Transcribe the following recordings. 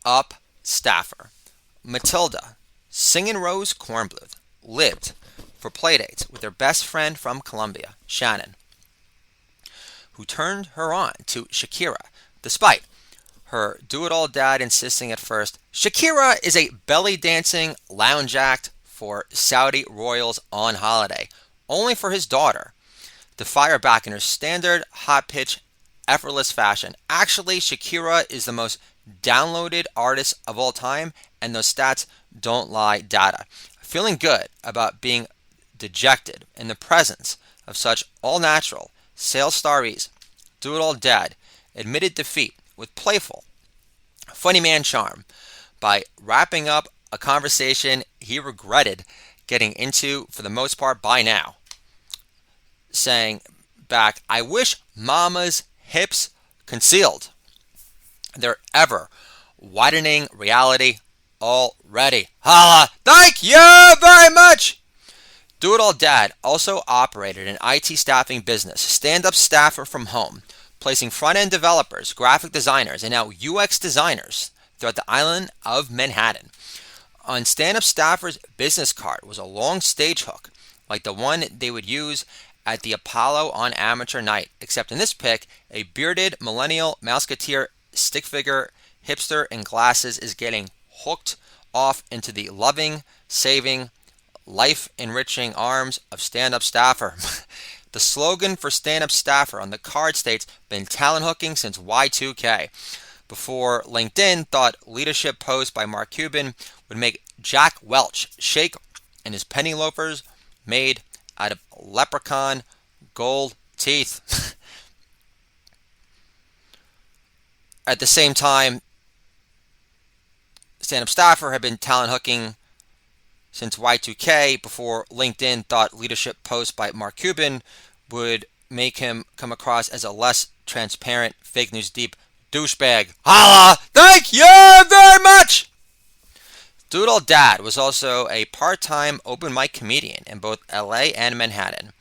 up staffer. Matilda, Singin' Rose Kornbluth, lived for playdates with her best friend from Colombia, Shannon, who turned her on to Shakira, despite her do-it-all dad insisting at first, Shakira is a belly-dancing lounge act for Saudi royals on holiday, only for his daughter to fire back in her standard, hot-pitch, effortless fashion. Actually, Shakira is the most downloaded artist of all time, and those stats don't lie data. Feeling good about being dejected in the presence of such all-natural, sales starries, do-it-all dad, admitted defeat with playful, funny man charm by wrapping up a conversation he regretted getting into for the most part by now, saying back, I wish mama's hips concealed their ever widening reality already. Holla! Thank you very much! Do It All Dad also operated an IT staffing business, stand-up staffer from home, placing front-end developers, graphic designers, and now UX designers throughout the island of Manhattan. On stand-up staffer's business card was a long stage hook, like the one they would use at the Apollo on amateur night, except in this pic, a bearded millennial Mouseketeer stick figure hipster in glasses is getting hooked off into the loving, saving, life-enriching arms of stand-up staffer. The slogan for stand-up staffer on the card states, been talent hooking since Y2K. Before LinkedIn thought leadership post by Mark Cuban would make Jack Welch shake in his penny loafers made out of leprechaun gold teeth. At the same time, stand-up staffer had been talent hooking since Y2K before LinkedIn thought leadership posts by Mark Cuban would make him come across as a less transparent, fake news deep douchebag. Holla! Thank you very much! Do It All Dad was also a part-time open mic comedian in both LA and Manhattan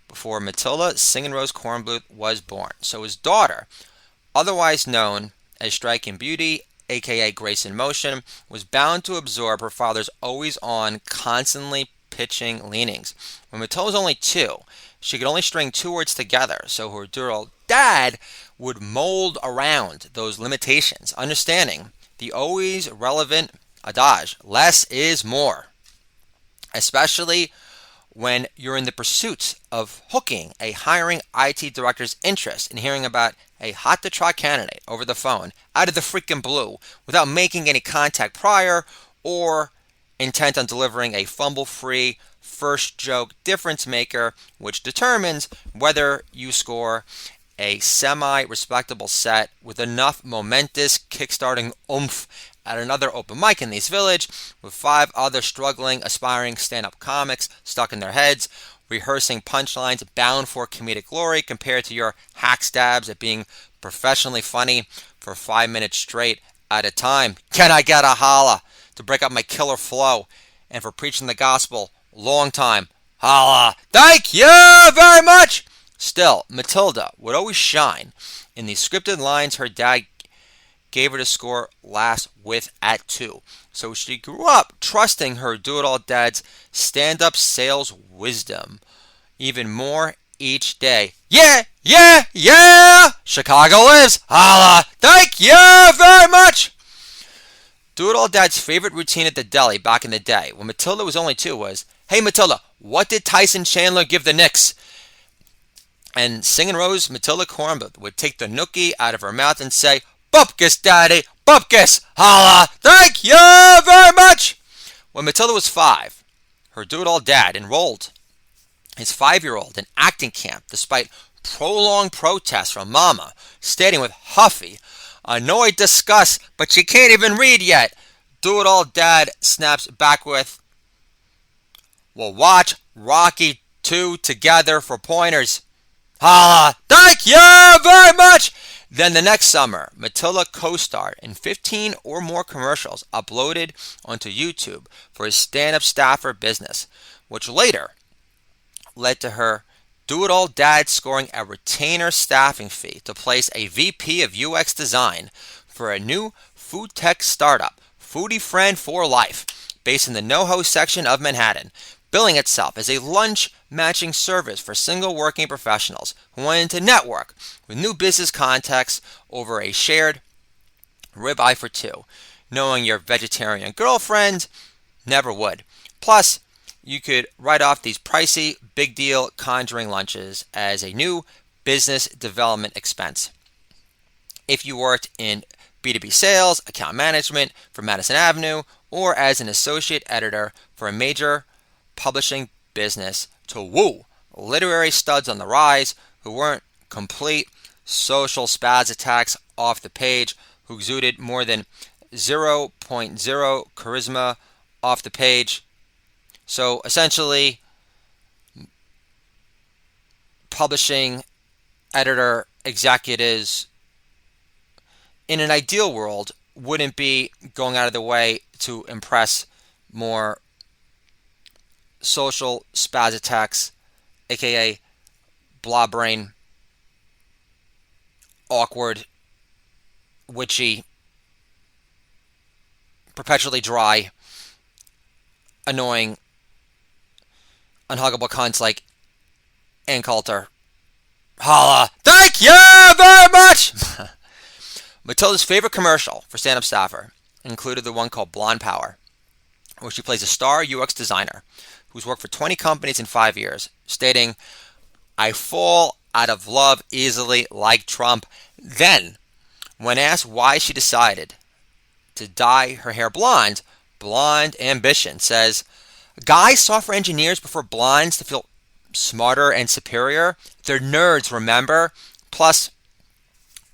before Matilda Singin' Rose Kornbluth was born. So his daughter, otherwise known as Striking Beauty, aka Grace in Motion, was bound to absorb her father's always-on, constantly pitching leanings. When Matilda was only 2, she could only string 2 words together, so her dual dad would mold around those limitations, understanding the always relevant adage, less is more, especially when you're in the pursuit of hooking a hiring IT director's interest in hearing about a hot-to-trot candidate over the phone out of the freaking blue without making any contact prior or intent on delivering a fumble-free first joke difference maker, which determines whether you score a semi-respectable set with enough momentous kickstarting oomph at another open mic in the East Village with 5 other struggling, aspiring stand-up comics stuck in their heads, rehearsing punchlines bound for comedic glory compared to your hack stabs at being professionally funny for 5 minutes straight at a time. Can I get a holla to break up my killer flow and for preaching the gospel? Long time. Holla. Thank you very much. Still, Matilda would always shine in the scripted lines her dad gave her to score last with at 2. So she grew up trusting her do-it-all dad's stand-up sales wisdom even more each day. Yeah, yeah, yeah! Chicago lives! Holla! Thank you very much! Do-it-all dad's favorite routine at the deli back in the day, when Matilda was only 2, was, hey Matilda, what did Tyson Chandler give the Knicks? And Singin' Rose Matilda Kornbluth would take the nookie out of her mouth and say, Bupkis, Daddy! Bupkis! Holla! Thank you very much! When Matilda was 5, her do-it-all dad enrolled his 5-year-old in acting camp despite prolonged protests from Mama, stating with huffy, annoyed disgust, but she can't even read yet. Do-it-all dad snaps back with, we'll watch Rocky 2 together for pointers. Holla! Thank you very much! Then the next summer, Matilda co-starred in 15 or more commercials uploaded onto YouTube for his stand-up staffer business, which later led to her do-it-all dad scoring a retainer staffing fee to place a VP of UX design for a new food tech startup, Foodie Friend for Life, based in the NoHo section of Manhattan, billing itself as a lunch matching service for single working professionals who wanted to network with new business contacts over a shared ribeye for two. Knowing your vegetarian girlfriend never would. Plus, you could write off these pricey, big deal conjuring lunches as a new business development expense. If you worked in B2B sales, account management for Madison Avenue, or as an associate editor for a major publishing business, to woo literary studs on the rise who weren't complete social spaz attacks off the page, who exuded more than 0.0 charisma off the page. So essentially, publishing editor executives in an ideal world wouldn't be going out of their way to impress more social spaz attacks, aka blah brain, awkward, witchy, perpetually dry, annoying, unhuggable cunts like Ann Coulter. Holla! Thank you very much! Matilda's favorite commercial for stand-up staffer included the one called Blonde Power, where she plays a star UX designer who's worked for 20 companies in 5 years, stating, "I fall out of love easily like Trump." Then, when asked why she decided to dye her hair blonde, Blonde Ambition says, "Guys software engineers prefer blondes to feel smarter and superior. They're nerds, remember? Plus,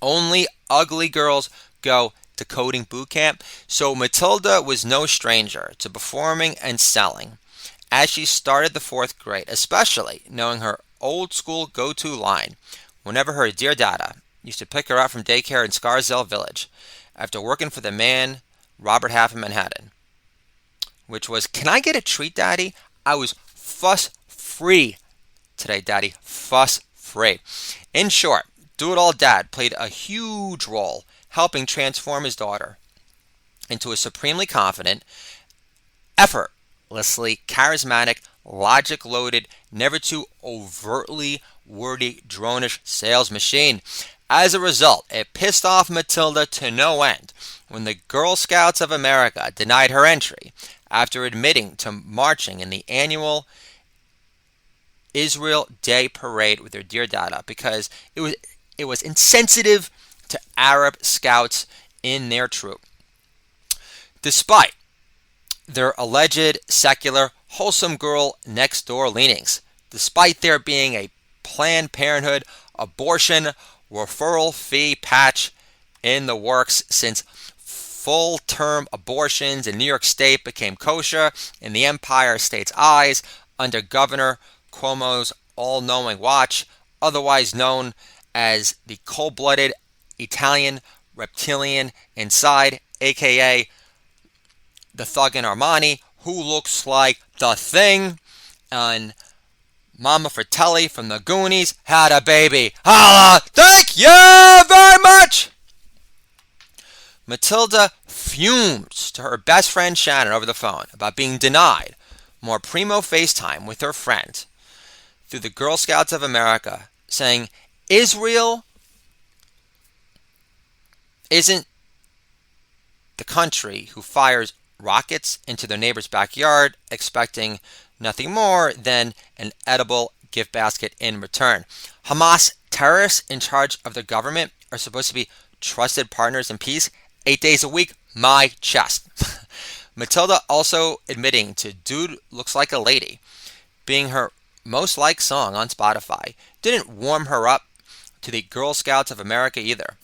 only ugly girls go to coding boot camp." So Matilda was no stranger to performing and selling as she started the 4th grade, especially knowing her old school go-to line whenever her dear dada used to pick her up from daycare in Scarsdale Village after working for the man Robert Half in Manhattan, which was, "Can I get a treat, Daddy? I was fuss free today, Daddy. Fuss free." In short, Do-It-All Dad played a huge role helping transform his daughter into a supremely confident, effortlessly charismatic, logic-loaded, never too overtly wordy, dronish sales machine. As a result, it pissed off Matilda to no end when the Girl Scouts of America denied her entry after admitting to marching in the annual Israel Day Parade with her dear dada because it was insensitive to Arab scouts in their troop. Despite their alleged secular, wholesome girl next door leanings, despite there being a Planned Parenthood abortion referral fee patch in the works since full-term abortions in New York State became kosher in the Empire State's eyes under Governor Cuomo's all-knowing watch, otherwise known as the cold-blooded Italian reptilian inside, aka the thug in Armani, who looks like the Thing, and Mama Fratelli from the Goonies had a baby. Holla! Thank you very much! Matilda fumes to her best friend Shannon over the phone about being denied more primo FaceTime with her friend through the Girl Scouts of America, saying Israel isn't the country who fires rockets into their neighbor's backyard expecting nothing more than an edible gift basket in return. Hamas terrorists in charge of the government are supposed to be trusted partners in peace 8 days a week. My chest. Matilda also admitting to Dude Looks Like a Lady being her most liked song on Spotify didn't warm her up to the Girl Scouts of America either,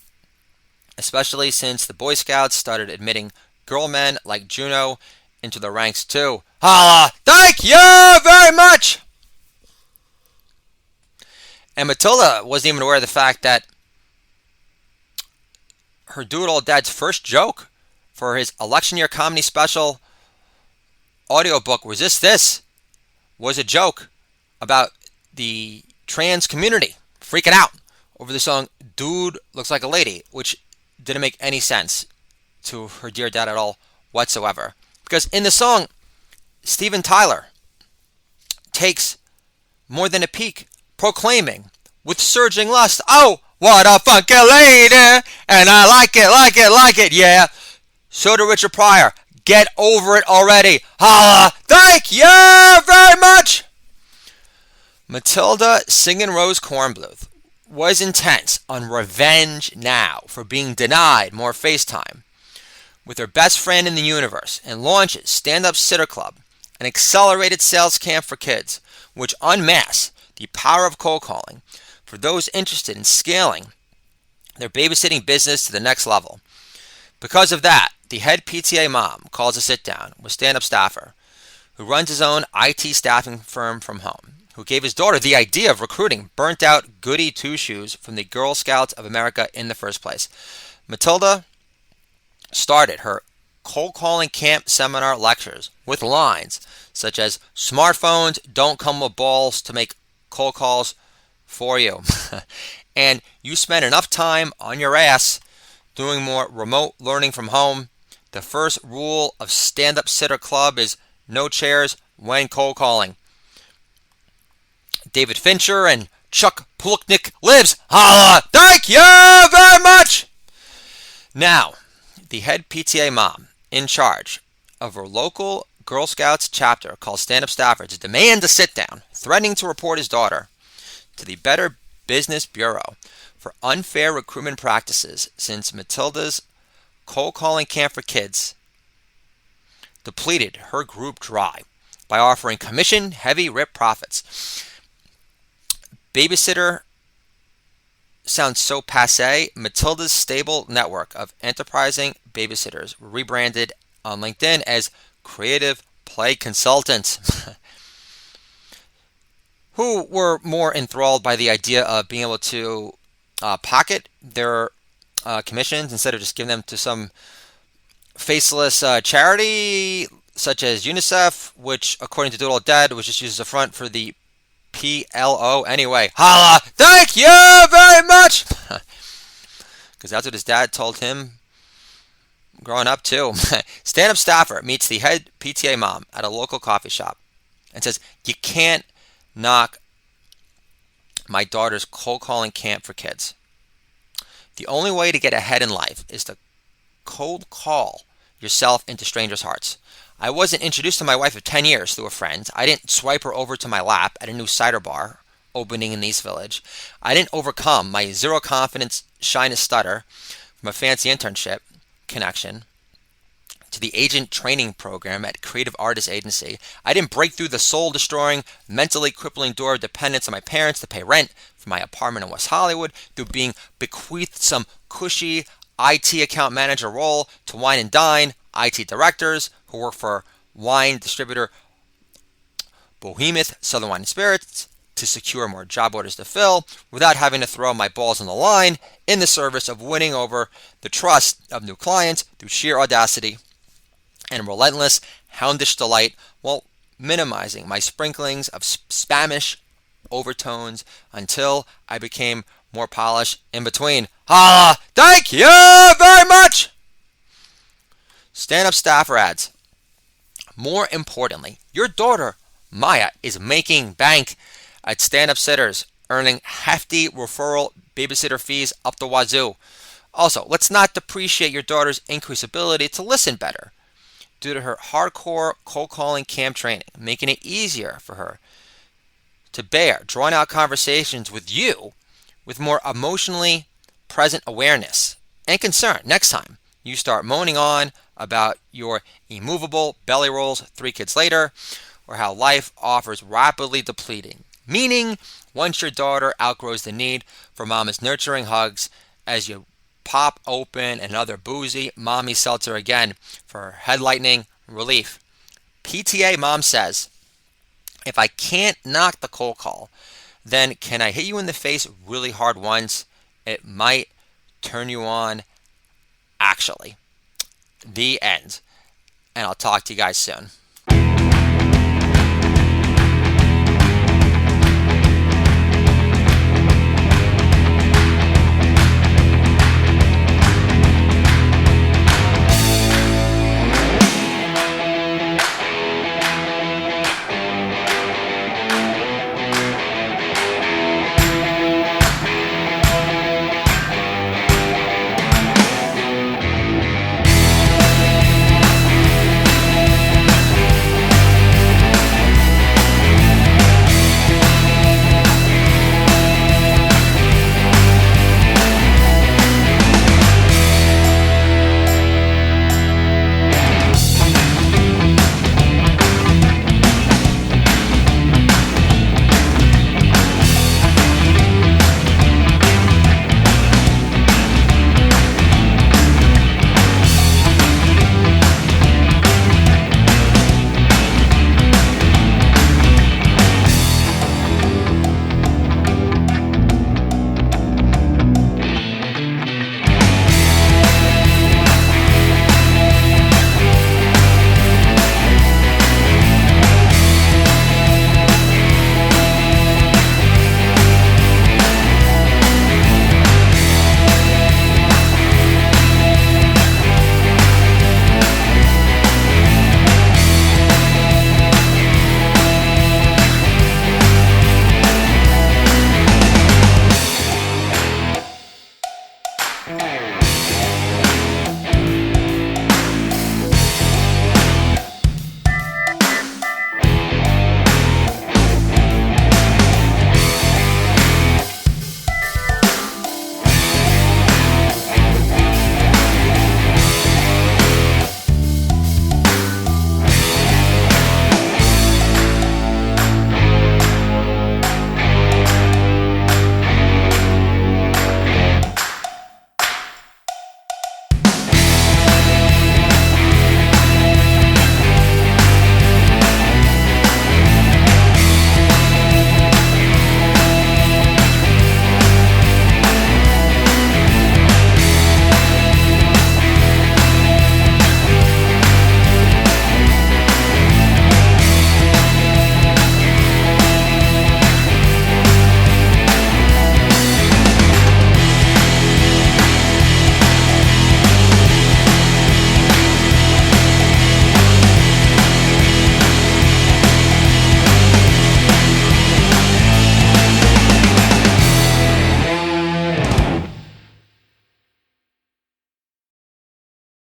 especially since the Boy Scouts started admitting girl men like Juno into the ranks too. Holla! Thank you very much! And Matilda wasn't even aware of the fact that her Do-It-All Dad's first joke for his election year comedy special audiobook, Resist This, was a joke about the trans community freaking out over the song Dude Looks Like a Lady, which didn't make any sense to her dear dad at all whatsoever. Because in the song, Steven Tyler takes more than a peek, proclaiming with surging lust, "Oh, what a funky lady, and I like it, like it, like it, yeah." So to Richard Pryor, "Get over it already. Holla, thank you very much." Matilda singing Rose Kornbluth was intense on revenge now for being denied more FaceTime with her best friend in the universe, and launches Stand Up Sitter Club, an accelerated sales camp for kids, which unmasks the power of cold calling for those interested in scaling their babysitting business to the next level. Because of that, the head PTA mom calls a sit-down with stand-up staffer who runs his own IT staffing firm from home, who gave his daughter the idea of recruiting burnt-out goody two-shoes from the Girl Scouts of America in the first place. Matilda started her cold calling camp seminar lectures with lines such as, "Smartphones don't come with balls to make cold calls for you." And "You spend enough time on your ass doing more remote learning from home. The first rule of Stand Up Sitter Club is no chairs when cold calling." David Fincher and Chuck Palahniuk lives. Holla! Thank you very much! Now, the head PTA mom in charge of her local Girl Scouts chapter calls stand-up staffer to demand a sit-down, threatening to report his daughter to the Better Business Bureau for unfair recruitment practices, since Matilda's cold calling camp for kids depleted her group dry by offering commission-heavy rip profits. Babysitter sounds so passé. Matilda's stable network of enterprising babysitters were rebranded on LinkedIn as Creative Play Consultants, who were more enthralled by the idea of being able to pocket their commissions instead of just giving them to some faceless charity such as UNICEF, which, according to Doodle Dead, was just used as a front for the PLO. Anyway, holla, thank you very much! Because that's what his dad told him growing up too. Stand-up staffer meets the head PTA mom at a local coffee shop and says, "You can't knock my daughter's cold calling camp for kids. The only way to get ahead in life is to cold call yourself into strangers' hearts. I wasn't introduced to my wife of 10 years through a friend. I didn't swipe her over to my lap at a new cider bar opening in East Village. I didn't overcome my zero confidence, shyness stutter from a fancy internship connection to the agent training program at Creative Artist Agency. I didn't break through the soul-destroying, mentally crippling door of dependence on my parents to pay rent for my apartment in West Hollywood through being bequeathed some cushy IT account manager role to wine and dine IT directors who work for wine distributor Behemoth Southern Wine and Spirits to secure more job orders to fill without having to throw my balls on the line in the service of winning over the trust of new clients through sheer audacity and relentless houndish delight, while minimizing my sprinklings of Spanish overtones until I became more polished in between. Holla! Thank you very much!" Stand-up staffer adds, "More importantly, your daughter, Maya, is making bank at stand-up sitters, earning hefty referral babysitter fees up the wazoo. Also, let's not depreciate your daughter's increased ability to listen better due to her hardcore cold calling camp training, making it easier for her to bear drawn-out conversations with you with more emotionally present awareness and concern next time you start moaning on about your immovable belly rolls 3 kids later, or how life offers rapidly depleting meaning once your daughter outgrows the need for mama's nurturing hugs as you pop open another boozy mommy seltzer again for head lightening relief." PTA mom says, "If I can't knock the cold call, then can I hit you in the face really hard once? It might turn you on, actually." The end. And I'll talk to you guys soon.